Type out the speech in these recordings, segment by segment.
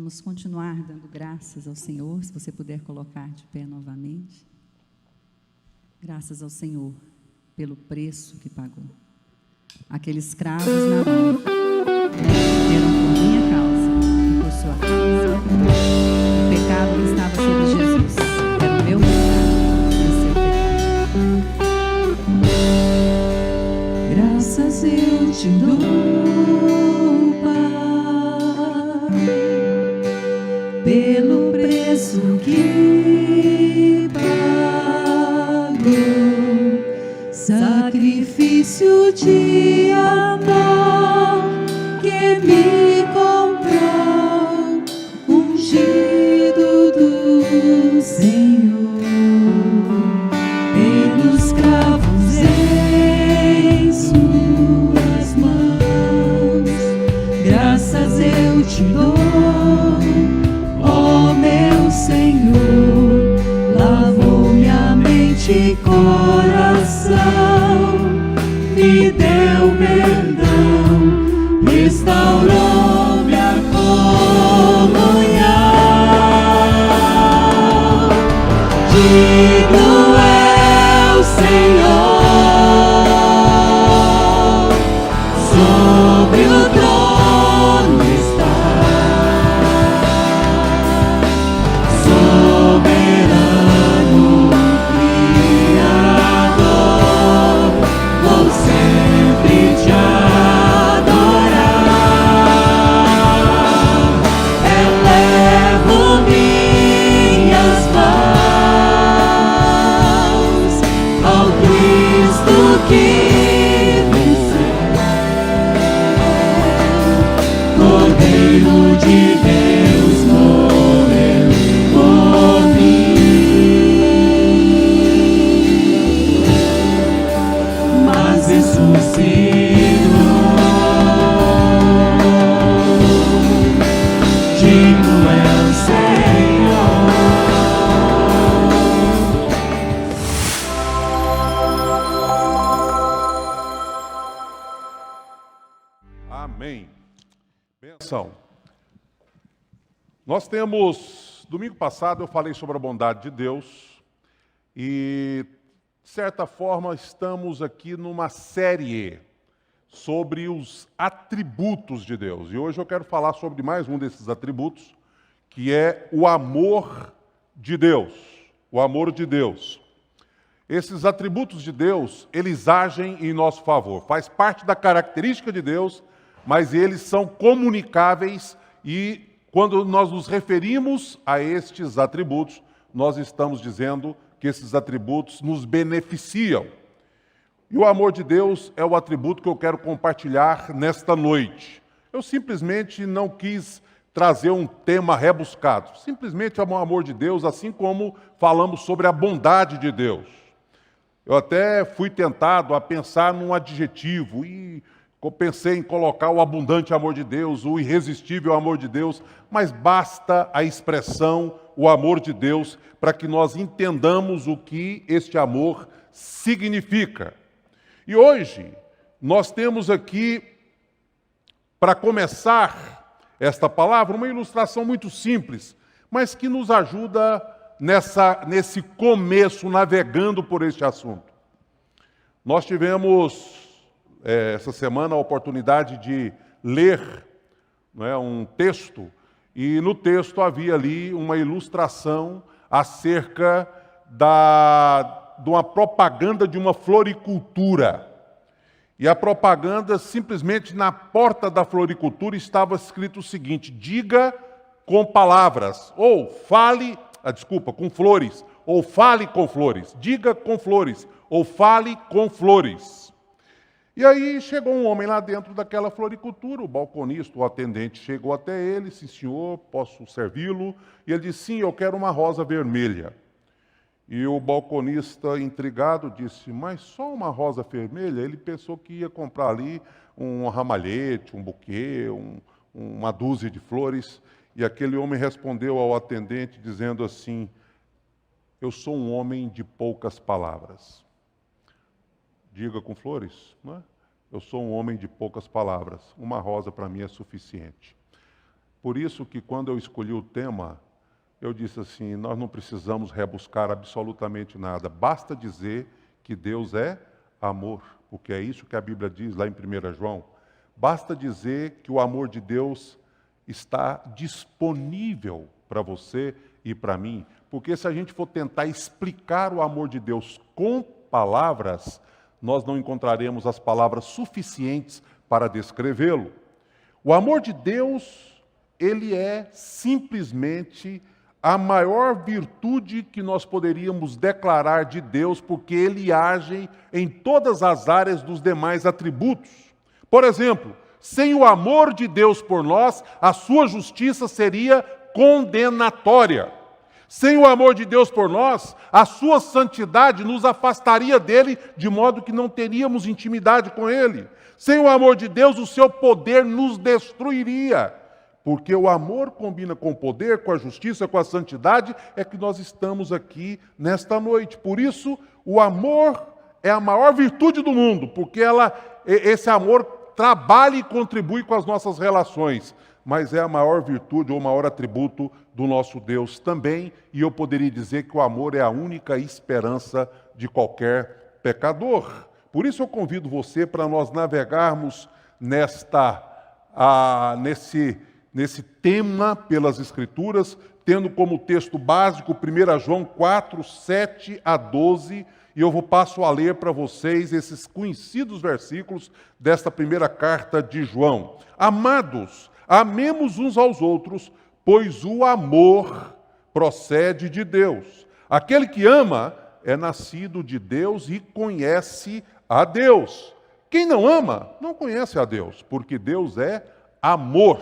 vamos continuar dando graças ao Senhor, se você puder colocar de pé novamente. Graças ao Senhor pelo preço que pagou. Aqueles escravos na mão eram por minha causa e por sua causa. O pecado que estava sobre Jesus era o meu pecado e o seu pecado. Graças eu te dou, Pai, pelo preço que pagou, sacrifício de amor que me comprou, ungido do Senhor, pelos cravos em suas mãos. Graças eu te dou, ó meu Senhor, lavou minha mente e coração, me deu perdão, restaurou minha comunhão. Digno é o Senhor, sobre o trono está, soberano Criador, vou sempre te adorar. Elevo minhas mãos ao Cristo que venceu, Cordeiro de Deus morreu por mim, mas ressuscitou. Digno é o Senhor. Amém. Benção. Nós temos, domingo passado eu falei sobre a bondade de Deus e, de certa forma, estamos aqui numa série sobre os atributos de Deus. E hoje eu quero falar sobre mais um desses atributos, que é o amor de Deus. O amor de Deus. Esses atributos de Deus, eles agem em nosso favor. Faz parte da característica de Deus, mas eles são comunicáveis e quando nós nos referimos a estes atributos, nós estamos dizendo que esses atributos nos beneficiam. E o amor de Deus é o atributo que eu quero compartilhar nesta noite. Eu simplesmente não quis trazer um tema rebuscado. Simplesmente é o amor de Deus, assim como falamos sobre a bondade de Deus. Eu até fui tentado a pensar num adjetivo e pensei em colocar o abundante amor de Deus, o irresistível amor de Deus, mas basta a expressão o amor de Deus para que nós entendamos o que este amor significa. E hoje nós temos aqui, para começar esta palavra, uma ilustração muito simples, mas que nos ajuda nesse começo, navegando por este assunto. Nós tivemos essa semana a oportunidade de ler, um texto, e no texto havia ali uma ilustração acerca de uma propaganda de uma floricultura. E a propaganda, simplesmente na porta da floricultura, estava escrito o seguinte: diga com palavras, ou fale, com flores, ou fale com flores, diga com flores, ou fale com flores. E aí chegou um homem lá dentro daquela floricultura, o balconista, o atendente chegou até ele, sim senhor, posso servi-lo? E ele disse, sim, eu quero uma rosa vermelha. E o balconista, intrigado, disse, mas só uma rosa vermelha? Ele pensou que ia comprar ali um ramalhete, um buquê, uma dúzia de flores. E aquele homem respondeu ao atendente dizendo assim, eu sou um homem de poucas palavras. Diga com flores, não é? Eu sou um homem de poucas palavras. Uma rosa para mim é suficiente. Por isso que quando eu escolhi o tema, eu disse assim, nós não precisamos rebuscar absolutamente nada, basta dizer que Deus é amor, porque é isso que a Bíblia diz lá em 1 João. Basta dizer que o amor de Deus está disponível para você e para mim, porque se a gente for tentar explicar o amor de Deus com palavras, nós não encontraremos as palavras suficientes para descrevê-lo. O amor de Deus, ele é simplesmente a maior virtude que nós poderíamos declarar de Deus, porque ele age em todas as áreas dos demais atributos. Por exemplo, sem o amor de Deus por nós, a sua justiça seria condenatória. Sem o amor de Deus por nós, a sua santidade nos afastaria dele, de modo que não teríamos intimidade com ele. Sem o amor de Deus, o seu poder nos destruiria. Porque o amor combina com o poder, com a justiça, com a santidade, é que nós estamos aqui nesta noite. Por isso, o amor é a maior virtude do mundo, porque esse amor trabalha e contribui com as nossas relações. Mas é a maior virtude ou o maior atributo do nosso Deus também. E eu poderia dizer que o amor é a única esperança de qualquer pecador. Por isso eu convido você para nós navegarmos nesse tema pelas Escrituras, tendo como texto básico 1 João 4, 7 a 12, e eu passo a ler para vocês esses conhecidos versículos desta primeira carta de João. Amados, amemos uns aos outros, pois o amor procede de Deus. Aquele que ama é nascido de Deus e conhece a Deus. Quem não ama, não conhece a Deus, porque Deus é amor.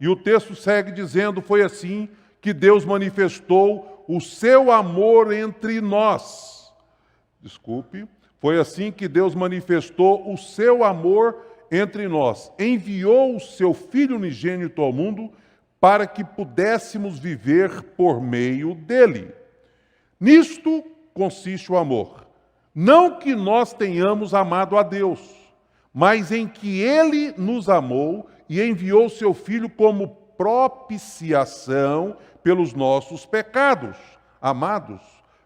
E o texto segue dizendo, foi assim que Deus manifestou o seu amor entre nós. Foi assim que Deus manifestou o seu amor entre nós. Enviou o seu Filho unigênito ao mundo para que pudéssemos viver por meio dele. Nisto consiste o amor. Não que nós tenhamos amado a Deus, mas em que ele nos amou e enviou o seu Filho como propiciação pelos nossos pecados. Amados,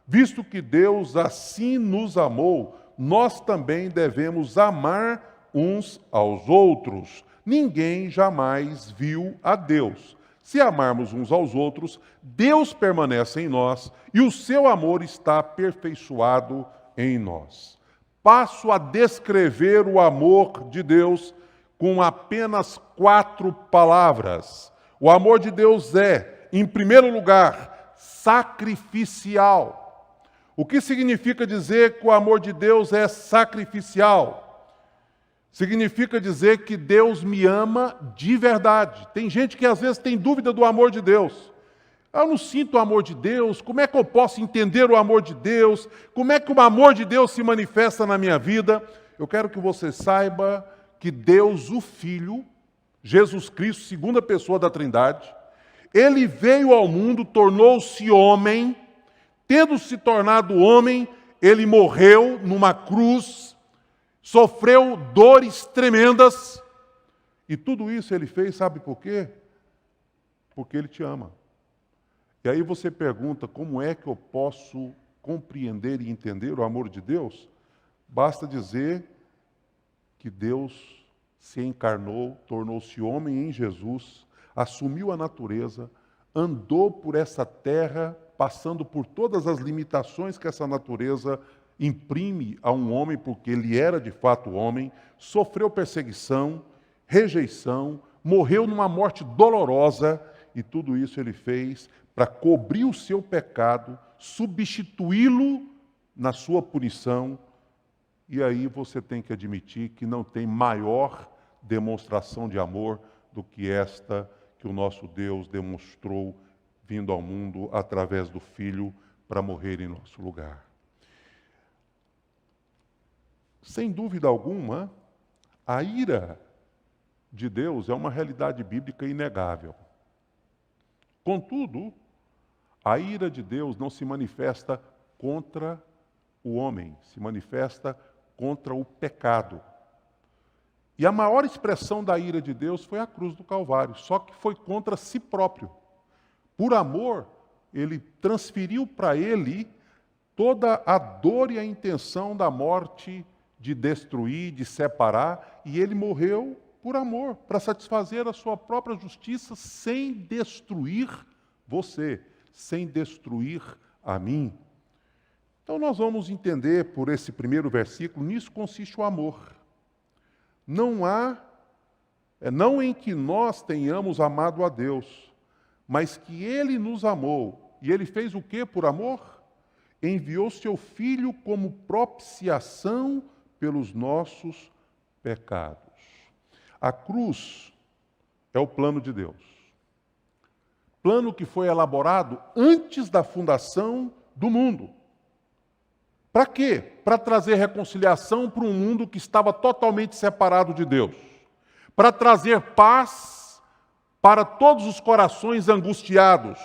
visto que Deus assim nos amou, nós também devemos amar uns aos outros. Ninguém jamais viu a Deus. Se amarmos uns aos outros, Deus permanece em nós e o seu amor está aperfeiçoado em nós. Passo a descrever o amor de Deus com apenas 4 palavras. O amor de Deus é, em primeiro lugar, sacrificial. O que significa dizer que o amor de Deus é sacrificial? Significa dizer que Deus me ama de verdade. Tem gente que às vezes tem dúvida do amor de Deus. Eu não sinto o amor de Deus, como é que eu posso entender o amor de Deus? Como é que o amor de Deus se manifesta na minha vida? Eu quero que você saiba que Deus, o Filho, Jesus Cristo, segunda pessoa da Trindade, ele veio ao mundo, tornou-se homem, tendo se tornado homem, ele morreu numa cruz, sofreu dores tremendas, e tudo isso ele fez, sabe por quê? Porque ele te ama. E aí você pergunta, como é que eu posso compreender e entender o amor de Deus? Basta dizer que Deus se encarnou, tornou-se homem em Jesus, assumiu a natureza, andou por essa terra, passando por todas as limitações que essa natureza imprime a um homem, porque ele era de fato homem, sofreu perseguição, rejeição, morreu numa morte dolorosa, e tudo isso ele fez para cobrir o seu pecado, substituí-lo na sua punição. E aí você tem que admitir que não tem maior demonstração de amor do que esta que o nosso Deus demonstrou vindo ao mundo através do Filho para morrer em nosso lugar. Sem dúvida alguma, a ira de Deus é uma realidade bíblica inegável. Contudo, a ira de Deus não se manifesta contra o homem, se manifesta contra o pecado. E a maior expressão da ira de Deus foi a cruz do Calvário, só que foi contra si próprio. Por amor, ele transferiu para ele toda a dor e a intenção da morte, de destruir, de separar, e ele morreu por amor, para satisfazer a sua própria justiça, sem destruir você, sem destruir a mim. Então nós vamos entender por esse primeiro versículo, nisso consiste o amor. Não em que nós tenhamos amado a Deus, mas que Ele nos amou. E Ele fez o que por amor? Enviou seu Filho como propiciação pelos nossos pecados. A cruz é o plano de Deus. Plano que foi elaborado antes da fundação do mundo. Para quê? Para trazer reconciliação para um mundo que estava totalmente separado de Deus. Para trazer paz para todos os corações angustiados.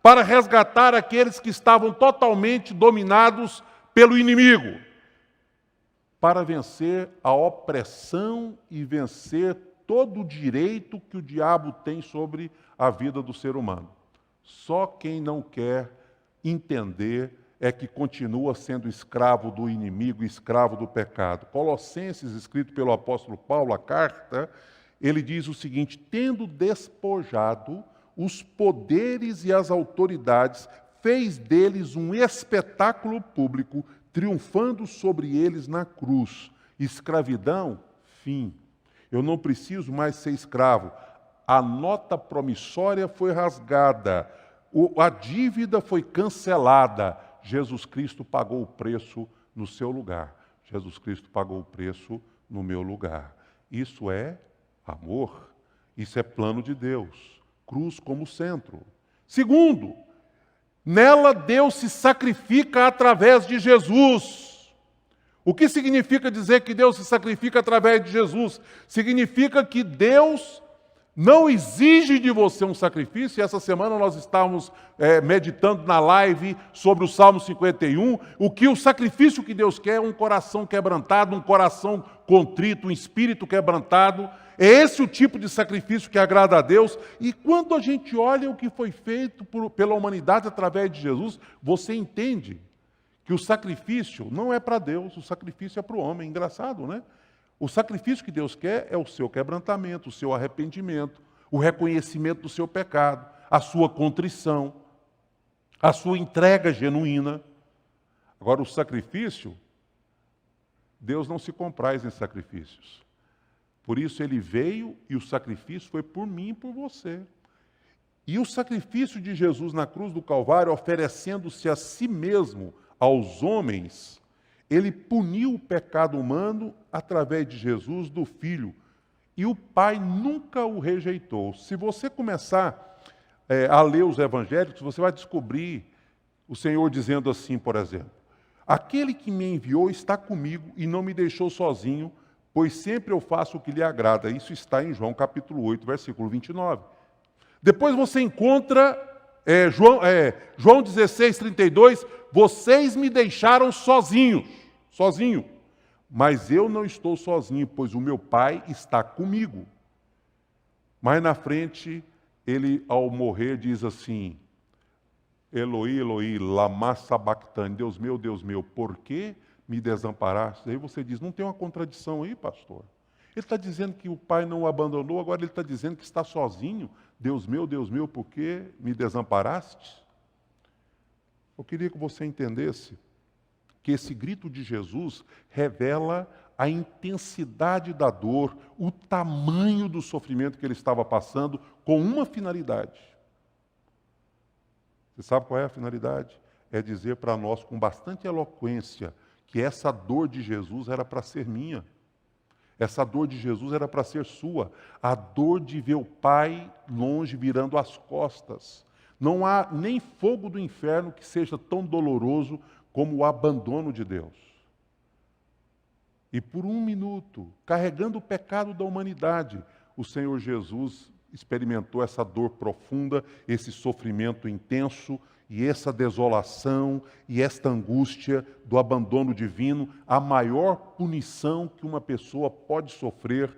Para resgatar aqueles que estavam totalmente dominados pelo inimigo. Para vencer a opressão e vencer todo o direito que o diabo tem sobre a vida do ser humano. Só quem não quer entender é que continua sendo escravo do inimigo, escravo do pecado. Colossenses, escrito pelo apóstolo Paulo, a carta, ele diz o seguinte: tendo despojado os poderes e as autoridades, fez deles um espetáculo público, triunfando sobre eles na cruz. Escravidão, fim. Eu não preciso mais ser escravo. A nota promissória foi rasgada, a dívida foi cancelada. Jesus Cristo pagou o preço no seu lugar. Jesus Cristo pagou o preço no meu lugar. Isso é amor. Isso é plano de Deus. Cruz como centro. Segundo, nela Deus se sacrifica através de Jesus. O que significa dizer que Deus se sacrifica através de Jesus? Significa que Deus não exige de você um sacrifício. E essa semana nós estávamos meditando na live sobre o Salmo 51. O sacrifício que Deus quer é um coração quebrantado, um coração contrito, um espírito quebrantado. É esse o tipo de sacrifício que agrada a Deus. E quando a gente olha o que foi feito pela humanidade através de Jesus, você entende que o sacrifício não é para Deus, o sacrifício é para o homem. Engraçado, né? O sacrifício que Deus quer é o seu quebrantamento, o seu arrependimento, o reconhecimento do seu pecado, a sua contrição, a sua entrega genuína. Agora, o sacrifício, Deus não se compraz em sacrifícios. Por isso ele veio e o sacrifício foi por mim e por você. E o sacrifício de Jesus na cruz do Calvário, oferecendo-se a si mesmo aos homens, ele puniu o pecado humano através de Jesus, do Filho. E o Pai nunca o rejeitou. Se você começar a ler os evangélicos, você vai descobrir o Senhor dizendo assim, por exemplo: aquele que me enviou está comigo e não me deixou sozinho, pois sempre eu faço o que lhe agrada. Isso está em João capítulo 8, versículo 29. Depois você encontra João 16, 32, vocês me deixaram sozinho, mas eu não estou sozinho, pois o meu Pai está comigo. Mais na frente, ele, ao morrer, diz assim: Eloi, Eloi, lama sabachthani, Deus meu, por que me desamparaste? Aí você diz, não tem uma contradição aí, pastor? Ele está dizendo que o Pai não o abandonou, agora ele está dizendo que está sozinho. Deus meu, por que me desamparaste? Eu queria que você entendesse que esse grito de Jesus revela a intensidade da dor, o tamanho do sofrimento que ele estava passando, com uma finalidade. Você sabe qual é a finalidade? É dizer para nós com bastante eloquência que essa dor de Jesus era para ser minha. Essa dor de Jesus era para ser sua. A dor de ver o Pai longe, virando as costas. Não há nem fogo do inferno que seja tão doloroso como o abandono de Deus. E por um minuto, carregando o pecado da humanidade, o Senhor Jesus experimentou essa dor profunda, esse sofrimento intenso, e essa desolação e esta angústia do abandono divino. A maior punição que uma pessoa pode sofrer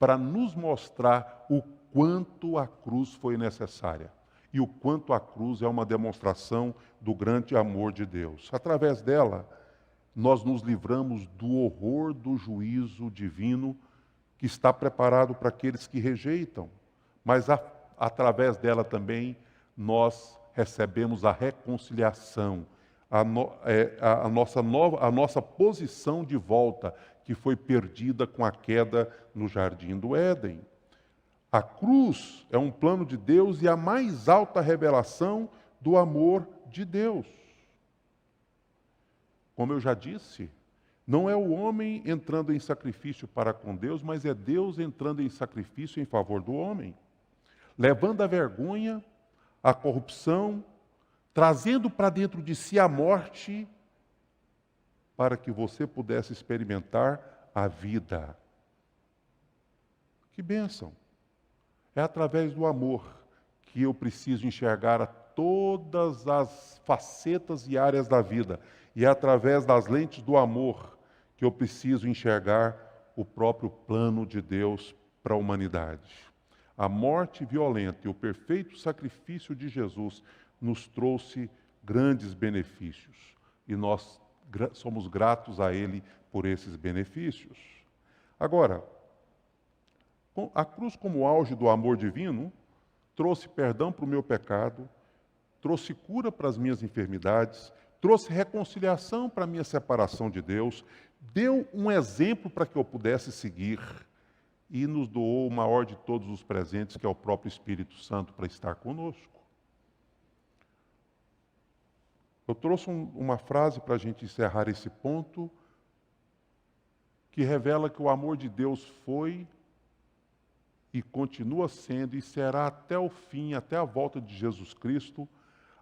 para nos mostrar o quanto a cruz foi necessária e o quanto a cruz é uma demonstração do grande amor de Deus. Através dela, nós nos livramos do horror do juízo divino que está preparado para aqueles que rejeitam, mas através dela também nós recebemos a reconciliação, a nossa posição de volta, que foi perdida com a queda no Jardim do Éden. A cruz é um plano de Deus e a mais alta revelação do amor de Deus. Como eu já disse, não é o homem entrando em sacrifício para com Deus, mas é Deus entrando em sacrifício em favor do homem, levando a vergonha, a corrupção, trazendo para dentro de si a morte, para que você pudesse experimentar a vida. Que bênção! É através do amor que eu preciso enxergar todas as facetas e áreas da vida. E é através das lentes do amor que eu preciso enxergar o próprio plano de Deus para a humanidade. A morte violenta e o perfeito sacrifício de Jesus nos trouxe grandes benefícios. E nós somos gratos a Ele por esses benefícios. Agora, a cruz como auge do amor divino trouxe perdão para o meu pecado, trouxe cura para as minhas enfermidades, trouxe reconciliação para a minha separação de Deus, deu um exemplo para que eu pudesse seguir e nos doou o maior de todos os presentes, que é o próprio Espírito Santo, para estar conosco. Eu trouxe uma frase para a gente encerrar esse ponto, que revela que o amor de Deus foi e continua sendo e será até o fim, até a volta de Jesus Cristo,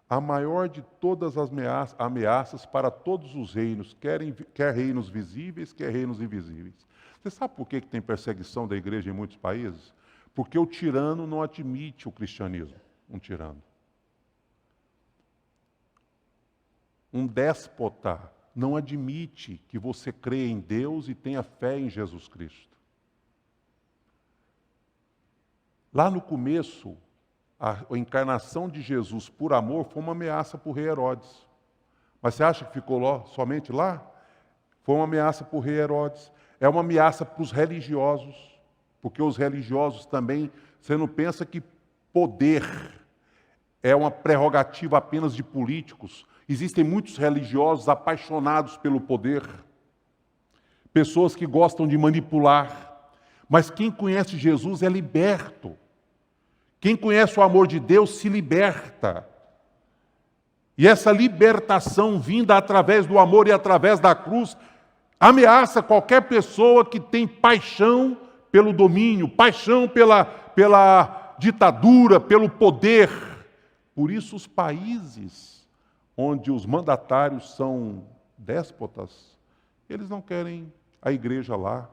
a maior de todas as ameaças para todos os reinos, quer reinos visíveis, quer reinos invisíveis. Você sabe por que tem perseguição da igreja em muitos países? Porque o tirano não admite o cristianismo, um tirano. Um déspota não admite que você creia em Deus e tenha fé em Jesus Cristo. Lá no começo, a encarnação de Jesus por amor foi uma ameaça para o rei Herodes. Mas você acha que ficou somente lá? Foi uma ameaça para o rei Herodes. É uma ameaça para os religiosos, porque os religiosos também, você não pensa que poder é uma prerrogativa apenas de políticos. Existem muitos religiosos apaixonados pelo poder, pessoas que gostam de manipular, mas quem conhece Jesus é liberto. Quem conhece o amor de Deus se liberta. E essa libertação vinda através do amor e através da cruz ameaça qualquer pessoa que tem paixão pelo domínio, paixão pela ditadura, pelo poder. Por isso os países onde os mandatários são déspotas, eles não querem a igreja lá.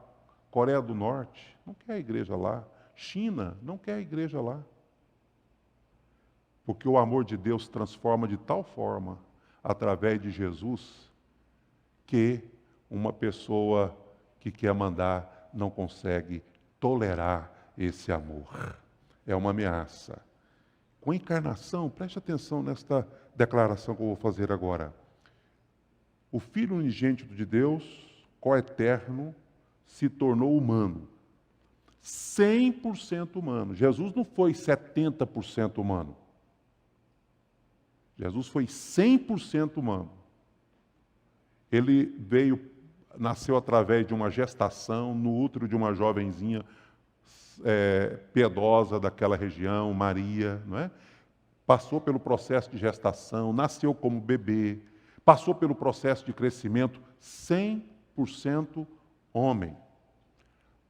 Coreia do Norte não quer a igreja lá. China não quer a igreja lá. Porque o amor de Deus transforma de tal forma, através de Jesus, que uma pessoa que quer mandar não consegue tolerar esse amor. É uma ameaça. Com a encarnação, preste atenção nesta declaração que eu vou fazer agora. O Filho unigênito de Deus, coeterno, se tornou humano. 100% humano. Jesus não foi 70% humano. Jesus foi 100% humano. Ele nasceu através de uma gestação no útero de uma jovenzinha piedosa daquela região, Maria, não é? Passou pelo processo de gestação, nasceu como bebê, passou pelo processo de crescimento, 100% homem.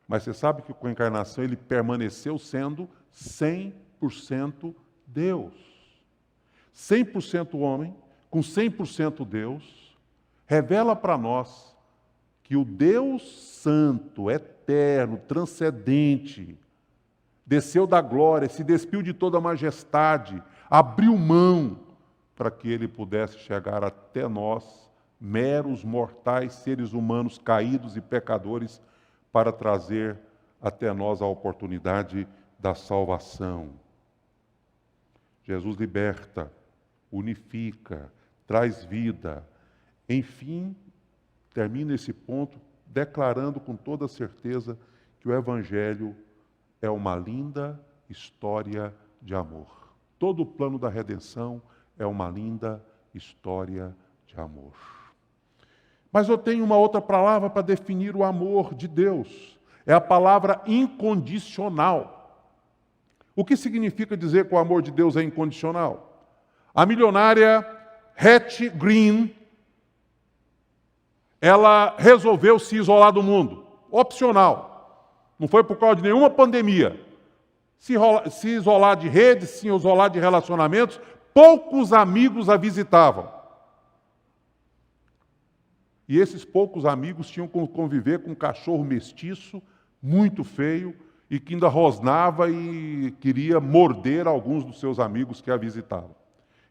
Mas você sabe que com a encarnação ele permaneceu sendo 100% Deus. 100% homem, com 100% Deus, revela para nós que o Deus Santo, eterno, transcendente, desceu da glória, se despiu de toda a majestade, abriu mão para que ele pudesse chegar até nós, meros mortais, seres humanos caídos e pecadores, para trazer até nós a oportunidade da salvação. Jesus liberta, unifica, traz vida. Enfim, termina esse ponto declarando com toda certeza que o Evangelho é uma linda história de amor. Todo o plano da redenção é uma linda história de amor. Mas eu tenho uma outra palavra para definir o amor de Deus. É a palavra incondicional. O que significa dizer que o amor de Deus é incondicional? A milionária Hattie Green, ela resolveu se isolar do mundo. Opcional. Não foi por causa de nenhuma pandemia. Se isolar de redes, se isolar de relacionamentos, poucos amigos a visitavam. E esses poucos amigos tinham que conviver com um cachorro mestiço, muito feio, e que ainda rosnava e queria morder alguns dos seus amigos que a visitavam.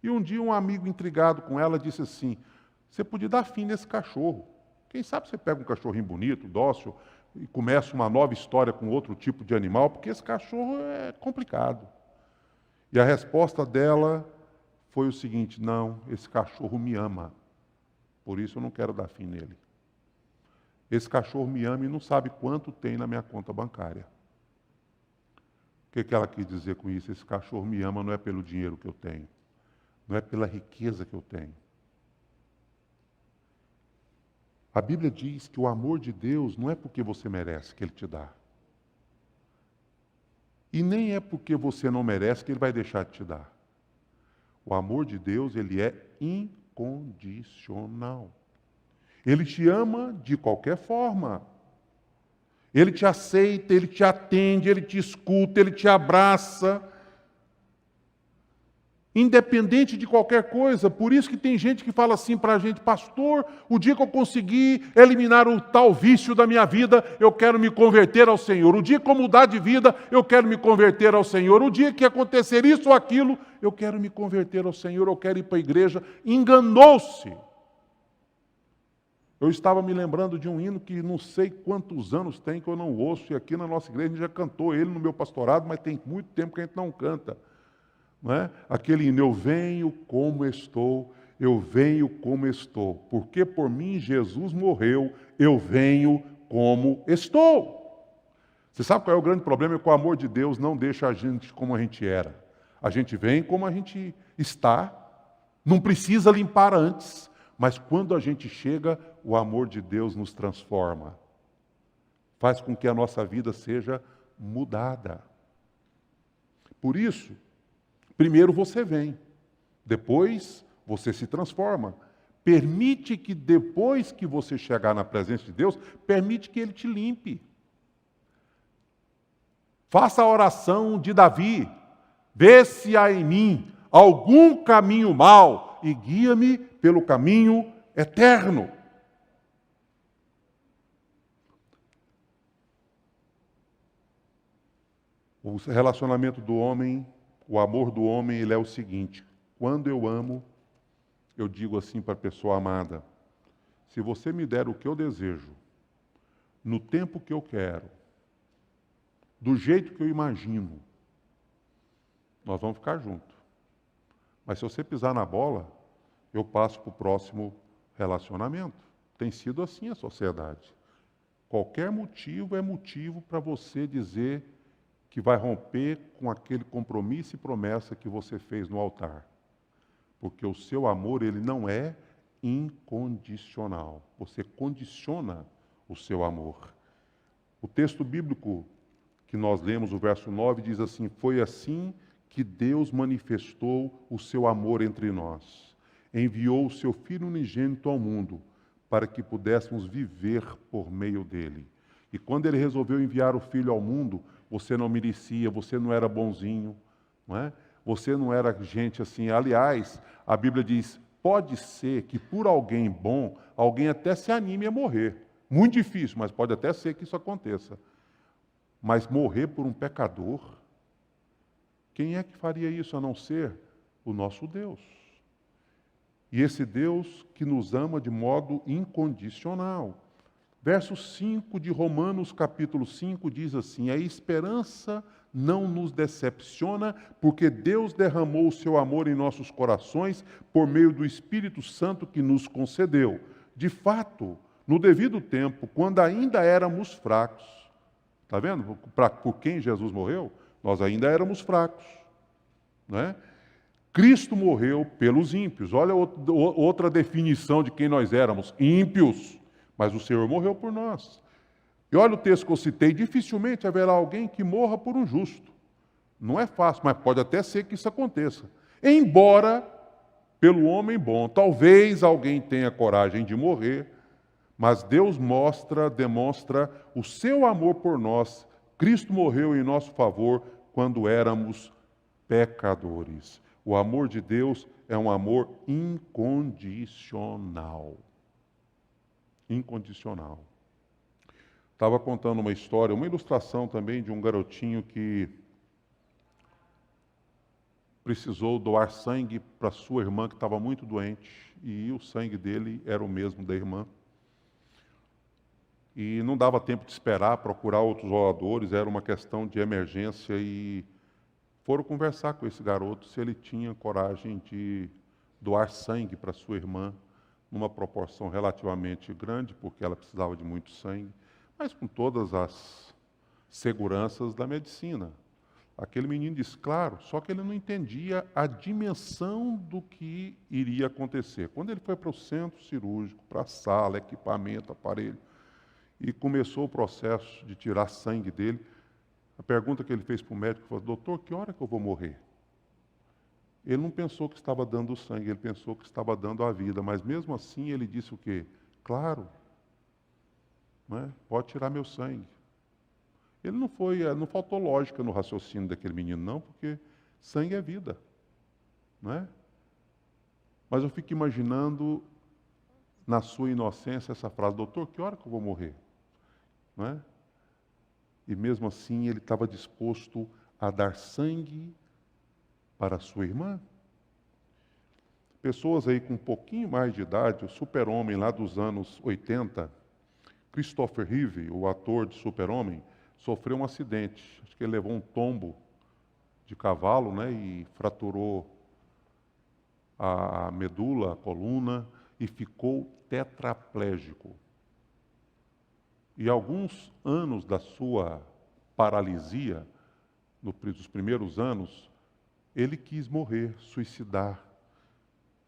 E um dia um amigo intrigado com ela disse assim, você podia dar fim nesse cachorro. Quem sabe você pega um cachorrinho bonito, dócil, e começa uma nova história com outro tipo de animal, porque esse cachorro é complicado. E a resposta dela foi o seguinte, não, esse cachorro me ama, por isso eu não quero dar fim nele. Esse cachorro me ama e não sabe quanto tem na minha conta bancária. O que ela quis dizer com isso? Esse cachorro me ama não é pelo dinheiro que eu tenho, não é pela riqueza que eu tenho. A Bíblia diz que o amor de Deus não é porque você merece que Ele te dá. E nem é porque você não merece que Ele vai deixar de te dar. O amor de Deus, ele é incondicional. Ele te ama de qualquer forma. Ele te aceita, Ele te atende, Ele te escuta, Ele te abraça. Independente de qualquer coisa. Por isso que tem gente que fala assim para a gente, pastor, o dia que eu conseguir eliminar o tal vício da minha vida, eu quero me converter ao Senhor. O dia que eu mudar de vida, eu quero me converter ao Senhor. O dia que acontecer isso ou aquilo, eu quero me converter ao Senhor, eu quero ir para a igreja. Enganou-se. Eu estava me lembrando de um hino que não sei quantos anos tem que eu não ouço, e aqui na nossa igreja a gente já cantou ele no meu pastorado, mas tem muito tempo que a gente não canta. Não é? Aquele hino, eu venho como estou, porque por mim Jesus morreu, eu venho como estou. Você sabe qual é o grande problema? É que o amor de Deus não deixa a gente como a gente era. A gente vem como a gente está, não precisa limpar antes, mas quando a gente chega, o amor de Deus nos transforma. Faz com que a nossa vida seja mudada. Por isso, primeiro você vem, depois você se transforma. Permite que depois que você chegar na presença de Deus, permite que Ele te limpe. Faça a oração de Davi. Vê se há em mim algum caminho mau e guia-me pelo caminho eterno. O relacionamento do homem, o amor do homem, ele é o seguinte: quando eu amo, eu digo assim para a pessoa amada, se você me der o que eu desejo, no tempo que eu quero, do jeito que eu imagino, nós vamos ficar juntos. Mas se você pisar na bola, eu passo para o próximo relacionamento. Tem sido assim a sociedade. Qualquer motivo é motivo para você dizer que vai romper com aquele compromisso e promessa que você fez no altar. Porque o seu amor, ele não é incondicional. Você condiciona o seu amor. O texto bíblico que nós lemos, o verso 9, diz assim, foi assim que Deus manifestou o seu amor entre nós. Enviou o seu Filho unigênito ao mundo para que pudéssemos viver por meio dele. E quando ele resolveu enviar o Filho ao mundo, você não merecia, você não era bonzinho, não é? Você não era gente assim. Aliás, a Bíblia diz, pode ser que por alguém bom, alguém até se anime a morrer. Muito difícil, mas pode até ser que isso aconteça. Mas morrer por um pecador, quem é que faria isso a não ser o nosso Deus? E esse Deus que nos ama de modo incondicional. Verso 5 de Romanos, capítulo 5, diz assim: a esperança não nos decepciona, porque Deus derramou o seu amor em nossos corações por meio do Espírito Santo que nos concedeu. De fato, no devido tempo, quando ainda éramos fracos, está vendo? Por quem Jesus morreu? Nós ainda éramos fracos, né? Cristo morreu pelos ímpios. Olha outra definição de quem nós éramos: ímpios. Mas o Senhor morreu por nós. E olha o texto que eu citei: dificilmente haverá alguém que morra por um justo. Não é fácil, mas pode até ser que isso aconteça. Embora, pelo homem bom, talvez alguém tenha coragem de morrer, mas Deus demonstra o seu amor por nós. Cristo morreu em nosso favor quando éramos pecadores. O amor de Deus é um amor incondicional. Incondicional. Estava contando uma história, uma ilustração também de um garotinho que precisou doar sangue para sua irmã que estava muito doente, e o sangue dele era o mesmo da irmã. E não dava tempo de esperar, procurar outros doadores, era uma questão de emergência, e foram conversar com esse garoto se ele tinha coragem de doar sangue para sua irmã, numa proporção relativamente grande, porque ela precisava de muito sangue, mas com todas as seguranças da medicina. Aquele menino disse, claro, só que ele não entendia a dimensão do que iria acontecer. Quando ele foi para o centro cirúrgico, para a sala, equipamento, aparelho, e começou o processo de tirar sangue dele, a pergunta que ele fez para o médico foi: doutor, que hora que eu vou morrer? Ele não pensou que estava dando sangue, ele pensou que estava dando a vida, mas mesmo assim ele disse o quê? Claro, né? Pode tirar meu sangue. Ele não faltou lógica no raciocínio daquele menino, não, porque sangue é vida, não é? Mas eu fico imaginando, na sua inocência, essa frase: doutor, que hora que eu vou morrer? Não é? E mesmo assim ele estava disposto a dar sangue para a sua irmã. Pessoas aí com um pouquinho mais de idade, o Super-Homem lá dos anos 80, Christopher Reeve, o ator de Super-Homem, sofreu um acidente. Acho que ele levou um tombo de cavalo, né, e fraturou a medula, a coluna, e ficou tetraplégico. E alguns anos da sua paralisia, nos primeiros anos, ele quis morrer, suicidar.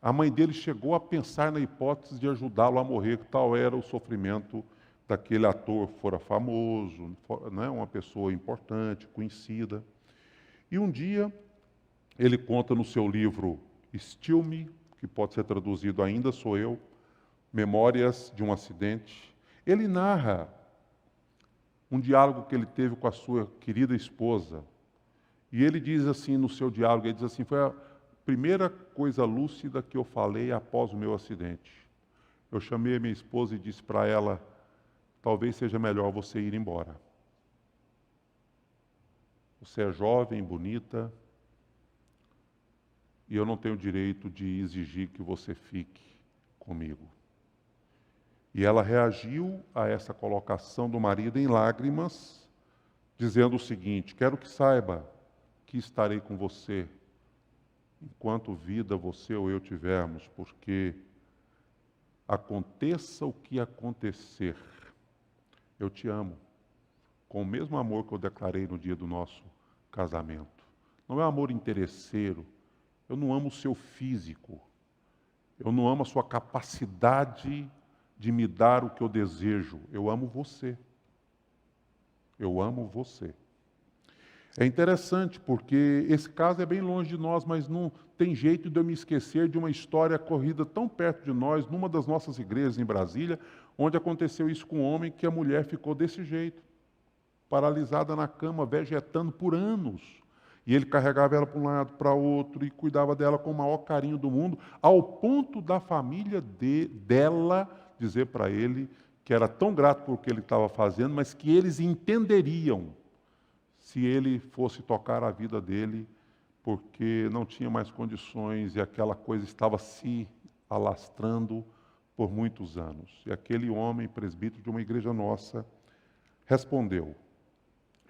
A mãe dele chegou a pensar na hipótese de ajudá-lo a morrer, que tal era o sofrimento daquele ator, fora famoso, né, uma pessoa importante, conhecida. E um dia, ele conta no seu livro Still Me, que pode ser traduzido Ainda Sou Eu, Memórias de um Acidente, ele narra um diálogo que ele teve com a sua querida esposa. E ele diz assim no seu diálogo, ele diz assim: foi a primeira coisa lúcida que eu falei após o meu acidente. Eu chamei a minha esposa e disse para ela: talvez seja melhor você ir embora. Você é jovem, bonita, e eu não tenho direito de exigir que você fique comigo. E ela reagiu a essa colocação do marido em lágrimas, dizendo o seguinte: quero que saiba que estarei com você enquanto vida você ou eu tivermos, porque aconteça o que acontecer, eu te amo, com o mesmo amor que eu declarei no dia do nosso casamento. Não é amor interesseiro, eu não amo o seu físico, eu não amo a sua capacidade de me dar o que eu desejo, eu amo você. Eu amo você. É interessante porque esse caso é bem longe de nós, mas não tem jeito de eu me esquecer de uma história corrida tão perto de nós, numa das nossas igrejas em Brasília, onde aconteceu isso com um homem, que a mulher ficou desse jeito, paralisada na cama, vegetando por anos. E ele carregava ela para um lado, para outro, e cuidava dela com o maior carinho do mundo, ao ponto da família dela dizer para ele que era tão grato por o que ele estava fazendo, mas que eles entenderiam se ele fosse tocar a vida dele, porque não tinha mais condições e aquela coisa estava se alastrando por muitos anos. E aquele homem, presbítero de uma igreja nossa, respondeu.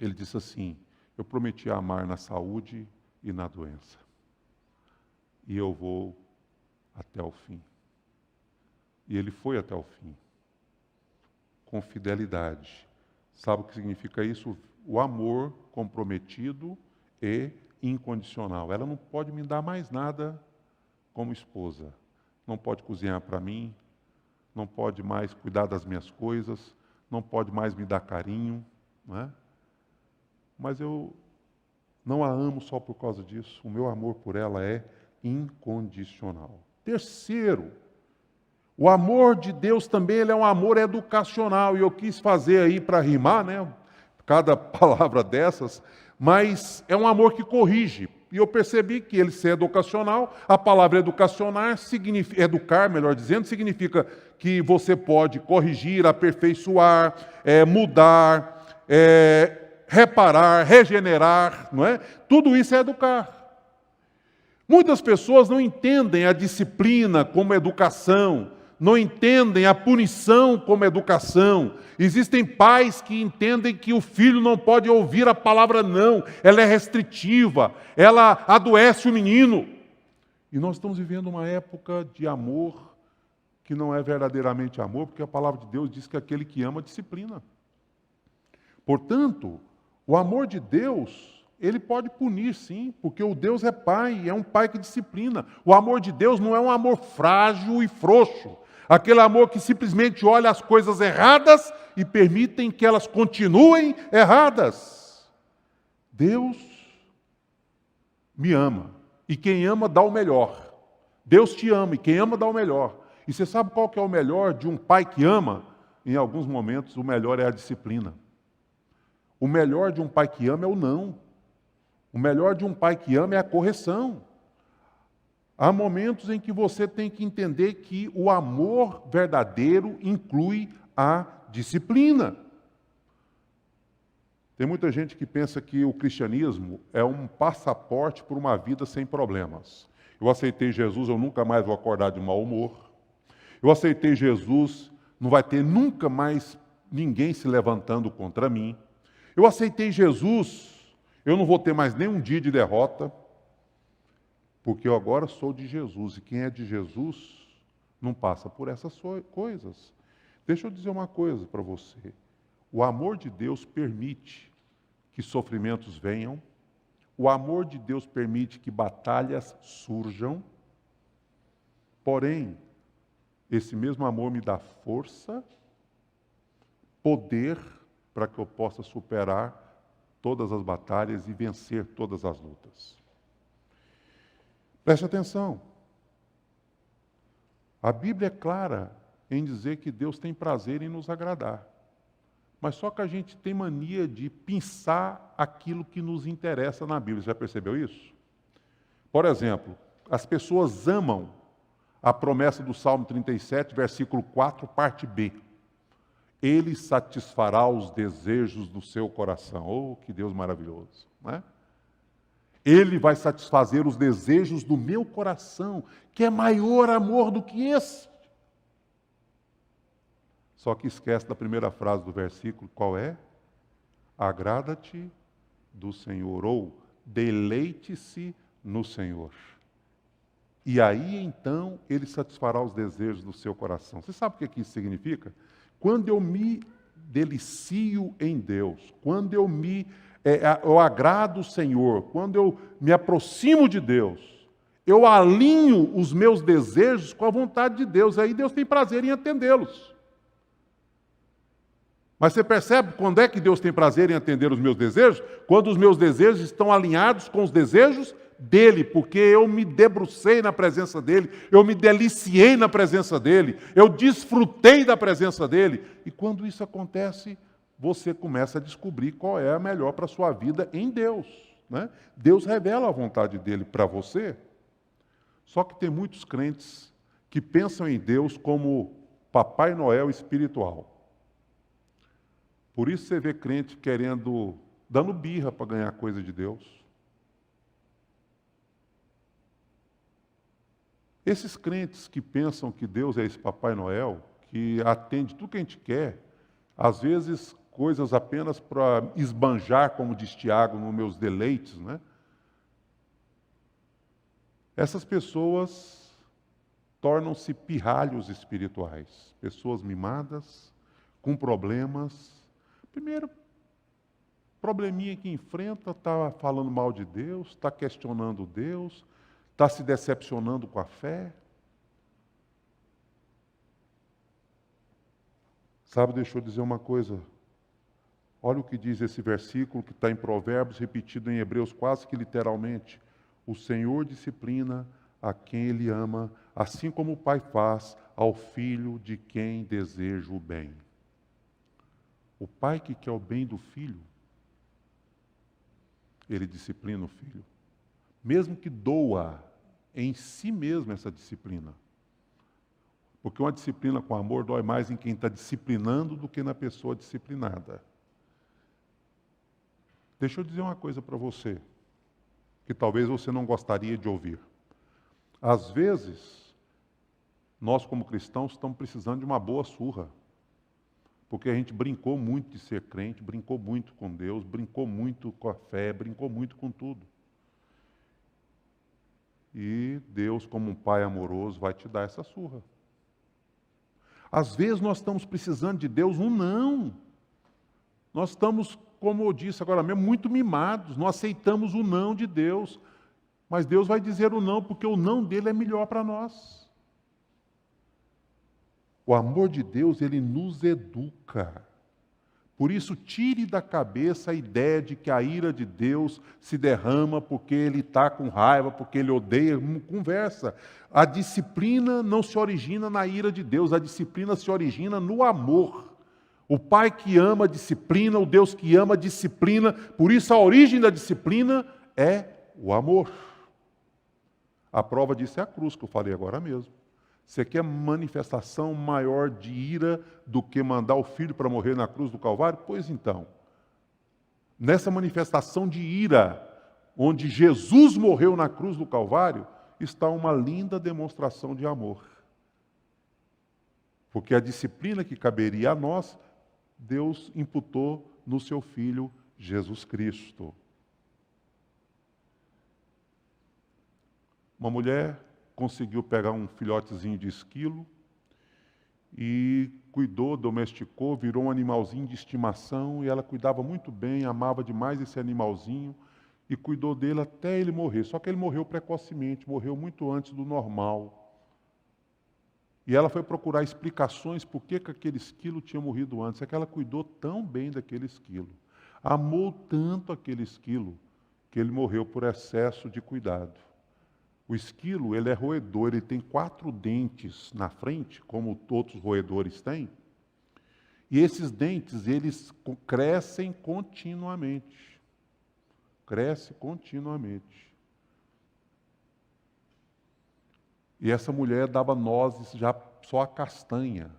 Ele disse assim: eu prometi amar na saúde e na doença. E eu vou até o fim. E ele foi até o fim. Com fidelidade. Sabe o que significa isso? O amor comprometido e incondicional. Ela não pode me dar mais nada como esposa. Não pode cozinhar para mim, não pode mais cuidar das minhas coisas, não pode mais me dar carinho, não é? Mas eu não a amo só por causa disso. O meu amor por ela é incondicional. Terceiro, o amor de Deus também ele é um amor educacional. E eu quis fazer aí para rimar, né? Cada palavra dessas, mas é um amor que corrige. E eu percebi que ele ser educacional, a palavra educacional significa, educar, melhor dizendo, significa que você pode corrigir, aperfeiçoar, mudar, reparar, regenerar, não é? Tudo isso é educar. Muitas pessoas não entendem a disciplina como educação, não entendem a punição como educação. Existem pais que entendem que o filho não pode ouvir a palavra não, ela é restritiva, ela adoece o menino. E nós estamos vivendo uma época de amor que não é verdadeiramente amor, porque a palavra de Deus diz que aquele que ama disciplina. Portanto, o amor de Deus, ele pode punir sim, porque o Deus é pai, é um pai que disciplina. O amor de Deus não é um amor frágil e frouxo, aquele amor que simplesmente olha as coisas erradas e permitem que elas continuem erradas. Deus me ama, e quem ama dá o melhor. Deus te ama, e quem ama dá o melhor. E você sabe qual que é o melhor de um pai que ama? Em alguns momentos, o melhor é a disciplina. O melhor de um pai que ama é o não. O melhor de um pai que ama é a correção. Há momentos em que você tem que entender que o amor verdadeiro inclui a disciplina. Tem muita gente que pensa que o cristianismo é um passaporte por uma vida sem problemas. Eu aceitei Jesus, eu nunca mais vou acordar de mau humor. Eu aceitei Jesus, não vai ter nunca mais ninguém se levantando contra mim. Eu aceitei Jesus, eu não vou ter mais nenhum dia de derrota. Porque eu agora sou de Jesus, e quem é de Jesus não passa por essas coisas. Deixa eu dizer uma coisa para você. O amor de Deus permite que sofrimentos venham, o amor de Deus permite que batalhas surjam, porém, esse mesmo amor me dá força, poder, para que eu possa superar todas as batalhas e vencer todas as lutas. Preste atenção. A Bíblia é clara em dizer que Deus tem prazer em nos agradar. Mas só que a gente tem mania de pensar aquilo que nos interessa na Bíblia. Você já percebeu isso? Por exemplo, as pessoas amam a promessa do Salmo 37, versículo 4, parte B. Ele satisfará os desejos do seu coração. Oh, que Deus maravilhoso, não é? Ele vai satisfazer os desejos do meu coração, que é maior amor do que esse. Só que esquece da primeira frase do versículo, qual é? Agrada-te do Senhor, ou deleite-se no Senhor. E aí, então, Ele satisfará os desejos do seu coração. Você sabe o que isso significa? Quando eu me delicio em Deus, quando eu agrado o Senhor, quando eu me aproximo de Deus, eu alinho os meus desejos com a vontade de Deus, aí Deus tem prazer em atendê-los. Mas você percebe quando é que Deus tem prazer em atender os meus desejos? Quando os meus desejos estão alinhados com os desejos dEle, porque eu me debrucei na presença dEle, eu me deliciei na presença dEle, eu desfrutei da presença dEle. E quando isso acontece, você começa a descobrir qual é a melhor para a sua vida em Deus, né? Deus revela a vontade dEle para você. Só que tem muitos crentes que pensam em Deus como Papai Noel espiritual. Por isso você vê crente dando birra para ganhar coisa de Deus. Esses crentes que pensam que Deus é esse Papai Noel, que atende tudo que a gente quer, às vezes coisas apenas para esbanjar, como diz Tiago, nos meus deleites, né? Essas pessoas tornam-se pirralhos espirituais, pessoas mimadas, com problemas. Primeiro, probleminha que enfrenta, está falando mal de Deus, está questionando Deus, está se decepcionando com a fé. Sabe, deixa eu dizer uma coisa. Olha o que diz esse versículo que está em Provérbios, repetido em Hebreus quase que literalmente. O Senhor disciplina a quem Ele ama, assim como o Pai faz ao filho de quem deseja o bem. O pai que quer o bem do filho, ele disciplina o filho. Mesmo que doa em si mesmo essa disciplina. Porque uma disciplina com amor dói mais em quem está disciplinando do que na pessoa disciplinada. Deixa eu dizer uma coisa para você, que talvez você não gostaria de ouvir. Às vezes, nós como cristãos estamos precisando de uma boa surra. Porque a gente brincou muito de ser crente, brincou muito com Deus, brincou muito com a fé, brincou muito com tudo. E Deus, como um pai amoroso, vai te dar essa surra. Às vezes nós estamos precisando de Deus um não. Nós estamos, como eu disse agora mesmo, muito mimados. Não aceitamos o não de Deus. Mas Deus vai dizer o não, porque o não dele é melhor para nós. O amor de Deus, ele nos educa. Por isso, tire da cabeça a ideia de que a ira de Deus se derrama porque ele está com raiva, porque ele odeia. Conversa. A disciplina não se origina na ira de Deus, a disciplina se origina no amor. O Pai que ama disciplina, o Deus que ama disciplina. Por isso, a origem da disciplina é o amor. A prova disso é a cruz, que eu falei agora mesmo. Você quer manifestação maior de ira do que mandar o filho para morrer na cruz do Calvário? Pois então, nessa manifestação de ira, onde Jesus morreu na cruz do Calvário, está uma linda demonstração de amor. Porque a disciplina que caberia a nós, Deus imputou no seu Filho Jesus Cristo. Uma mulher conseguiu pegar um filhotezinho de esquilo e cuidou, domesticou, virou um animalzinho de estimação, e ela cuidava muito bem, amava demais esse animalzinho e cuidou dele até ele morrer. Só que ele morreu precocemente, morreu muito antes do normal. E ela foi procurar explicações por que aquele esquilo tinha morrido antes. É que ela cuidou tão bem daquele esquilo, amou tanto aquele esquilo, que ele morreu por excesso de cuidado. O esquilo, ele é roedor, ele tem 4 dentes na frente, como outros roedores têm. E esses dentes, eles crescem continuamente. Cresce continuamente. E essa mulher dava nozes já só a castanha.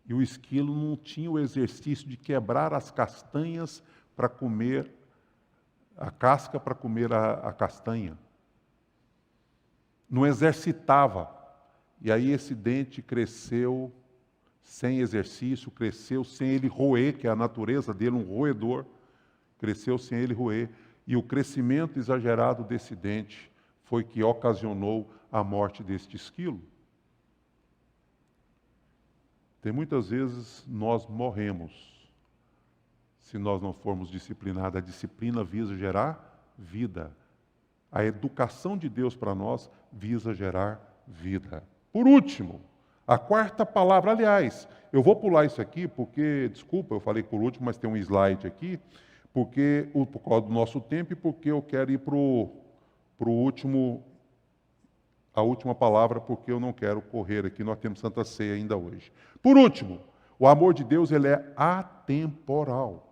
E o esquilo não tinha o exercício de quebrar as castanhas para comer, a casca para comer a castanha. Não exercitava. E aí esse dente cresceu sem exercício, cresceu sem ele roer, que é a natureza dele, um roedor. Cresceu sem ele roer. E o crescimento exagerado desse dente foi que ocasionou a morte deste esquilo. Tem muitas vezes nós morremos se nós não formos disciplinados. A disciplina visa gerar vida. A educação de Deus para nós visa gerar vida. Por último, a 4ª palavra, aliás, eu vou pular isso aqui porque, desculpa, eu falei por último, mas tem um slide aqui, por causa do nosso tempo e porque eu quero ir para o último, a última palavra, porque eu não quero correr aqui, nós temos Santa Ceia ainda hoje. Por último, o amor de Deus, ele é atemporal.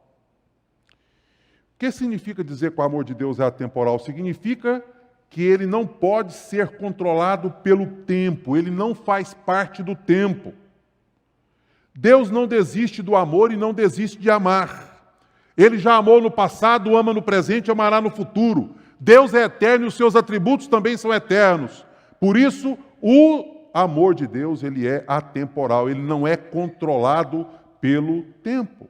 O que significa dizer que o amor de Deus é atemporal? Significa que ele não pode ser controlado pelo tempo, ele não faz parte do tempo. Deus não desiste do amor e não desiste de amar. Ele já amou no passado, ama no presente, amará no futuro. Deus é eterno e os seus atributos também são eternos. Por isso, O amor de Deus, ele é atemporal, ele não é controlado pelo tempo.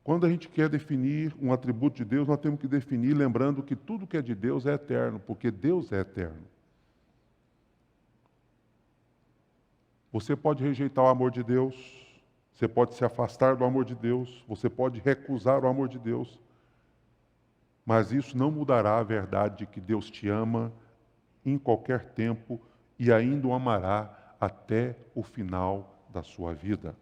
Quando a gente quer definir um atributo de Deus, nós temos que definir lembrando que tudo que é de Deus é eterno, porque Deus é eterno. Você pode rejeitar o amor de Deus, você pode se afastar do amor de Deus, você pode recusar o amor de Deus, mas isso não mudará a verdade de que Deus te ama em qualquer tempo e ainda o amará até o final da sua vida.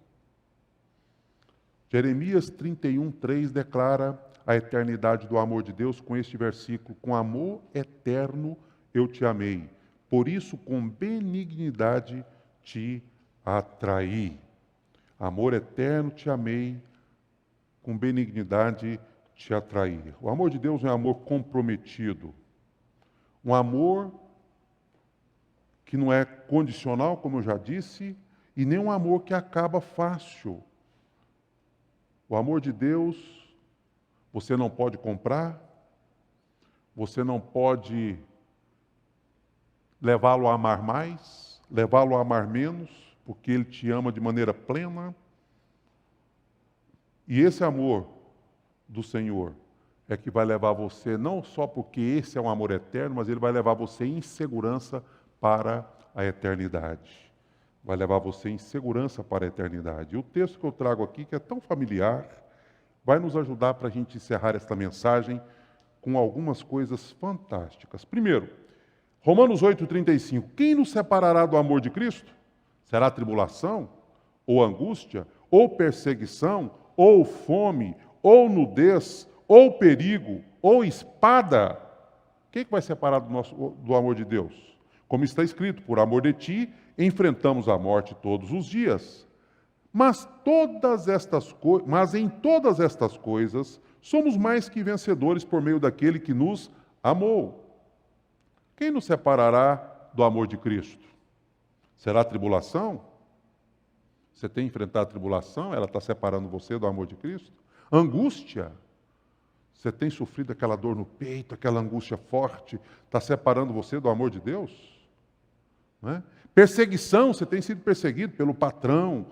Jeremias 31:3 declara a eternidade do amor de Deus com este versículo: com amor eterno eu te amei, por isso com benignidade te atraí. Amor eterno te amei, com benignidade te atraí. O amor de Deus é um amor comprometido, um amor que não é condicional, como eu já disse, e nem um amor que acaba fácil. O amor de Deus, você não pode comprar, você não pode levá-lo a amar mais, levá-lo a amar menos, porque Ele te ama de maneira plena. E esse amor do Senhor é que vai levar você, não só porque esse é um amor eterno, mas Ele vai levar você em segurança para a eternidade. Vai levar você em segurança para a eternidade. E o texto que eu trago aqui, que é tão familiar, vai nos ajudar para a gente encerrar esta mensagem com algumas coisas fantásticas. Primeiro, Romanos 8:35. Quem nos separará do amor de Cristo? Será tribulação, ou angústia, ou perseguição, ou fome, ou nudez, ou perigo, ou espada? Quem vai separar do amor de Deus? Como está escrito, por amor de ti, enfrentamos a morte todos os dias. Mas em todas estas coisas, somos mais que vencedores por meio daquele que nos amou. Quem nos separará do amor de Cristo? Será a tribulação? Você tem enfrentado a tribulação? Ela está separando você do amor de Cristo? Angústia? Você tem sofrido aquela dor no peito, aquela angústia forte, está separando você do amor de Deus? Não é? Perseguição, você tem sido perseguido pelo patrão,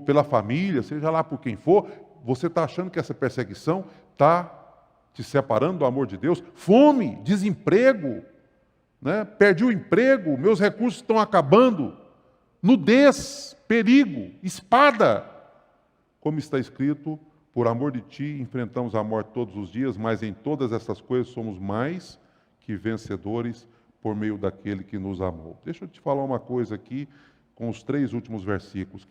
pela família, seja lá por quem for, você está achando que essa perseguição está te separando do amor de Deus? Fome, desemprego, né? Perdi o emprego, meus recursos estão acabando, nudez, perigo, espada. Como está escrito, por amor de ti enfrentamos a morte todos os dias, mas em todas essas coisas somos mais que vencedores por meio daquele que nos amou. Deixa eu te falar uma coisa aqui com os 3 últimos versículos,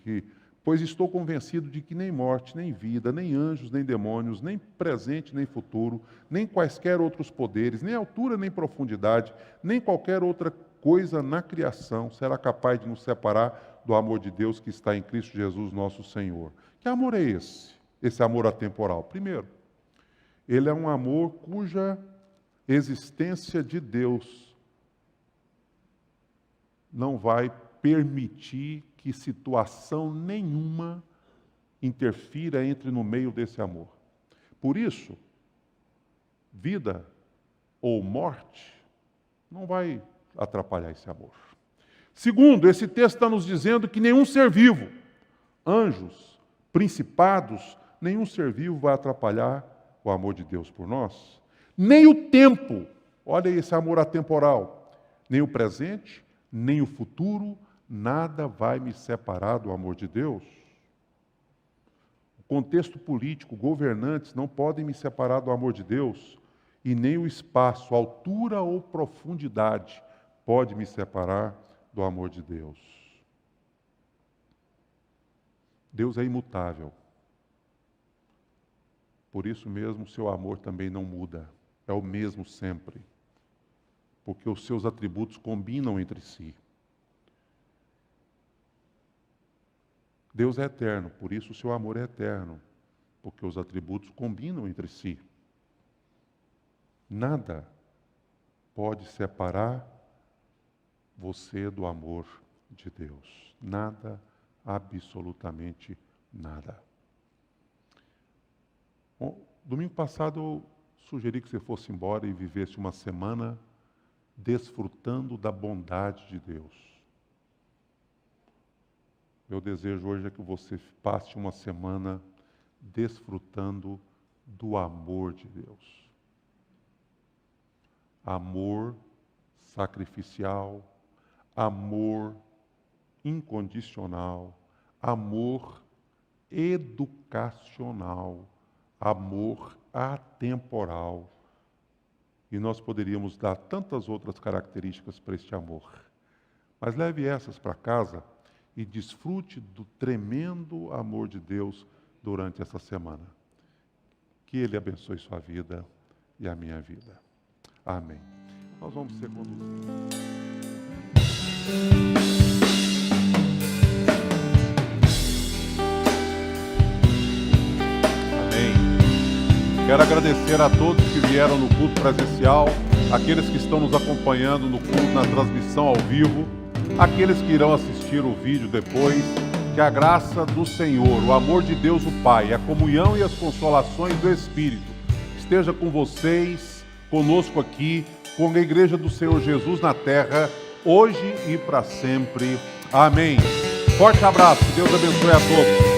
pois estou convencido de que nem morte, nem vida, nem anjos, nem demônios, nem presente, nem futuro, nem quaisquer outros poderes, nem altura, nem profundidade, nem qualquer outra coisa na criação será capaz de nos separar do amor de Deus que está em Cristo Jesus, nosso Senhor. Que amor é esse? Esse amor atemporal. Primeiro, ele é um amor cuja existência de Deus não vai permitir que situação nenhuma interfira, entre no meio desse amor. Por isso, vida ou morte não vai atrapalhar esse amor. Segundo, esse texto está nos dizendo que nenhum ser vivo, anjos, principados, nenhum ser vivo vai atrapalhar o amor de Deus por nós. Nem o tempo, olha esse amor atemporal, nem o presente, nem o futuro, nada vai me separar do amor de Deus. O contexto político, governantes não podem me separar do amor de Deus, e nem o espaço, altura ou profundidade pode me separar do amor de Deus. Deus é imutável. Por isso mesmo, seu amor também não muda. É o mesmo sempre. Porque os seus atributos combinam entre si. Deus é eterno, por isso o seu amor é eterno. Porque os atributos combinam entre si. Nada pode separar você do amor de Deus. Nada, absolutamente nada. Bom, domingo passado eu sugeri que você fosse embora e vivesse uma semana desfrutando da bondade de Deus. Meu desejo hoje é que você passe uma semana desfrutando do amor de Deus. Amor sacrificial, amor incondicional, amor educacional, amor atemporal. E nós poderíamos dar tantas outras características para este amor. Mas leve essas para casa e desfrute do tremendo amor de Deus durante essa semana. Que Ele abençoe sua vida e a minha vida. Amém. Nós vamos ser conduzidos. Amém. Quero agradecer a todos que vieram no culto presencial, aqueles que estão nos acompanhando no culto, na transmissão ao vivo, aqueles que irão assistir o vídeo depois. Que a graça do Senhor, o amor de Deus o Pai, a comunhão e as consolações do Espírito esteja com vocês, conosco aqui, com a Igreja do Senhor Jesus na terra, hoje e para sempre. Amém. Forte abraço, Deus abençoe a todos.